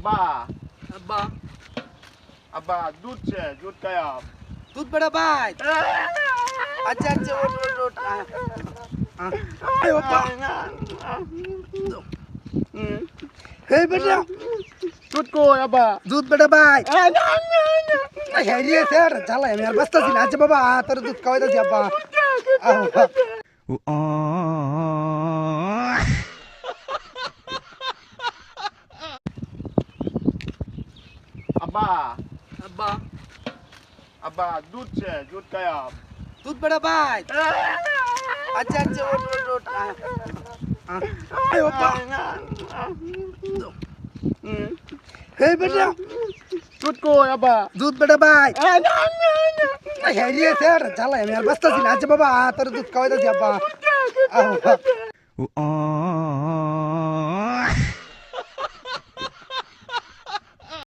আব্বা আব্বা আব্বা দুধ শেষ দুধ খায়াম দুধ বেড়া ভাই আচ্ছা আচ্ছা ওঠ ওঠ ওঠ আয় বাবা হে বেটা দুধ কই আব্বা দুধ বেটা ভাই হেরিয়ে স্যার জ্বালাই আমি আর ব্যস্ত ছিল আচ্ছা বাবা তোর দুধ খাওয়াই দিচ্ছি আব্বা আব্বা আব্বা আব্বা দুধ শেষ দুধ খায়াম দুধ বেড়া ভাই আচ্ছা আচ্ছা ওঠ ওঠ ওঠ আয় বাবা হে বেটা দুধ কই আব্বা দুধ বেটা ভাই হেরিয়ে স্যার জ্বালাই আমি আর ব্যস্ত ছিল আচ্ছা বাবা তোর দুধ খাওয়াই দিচ্ছি আব্বা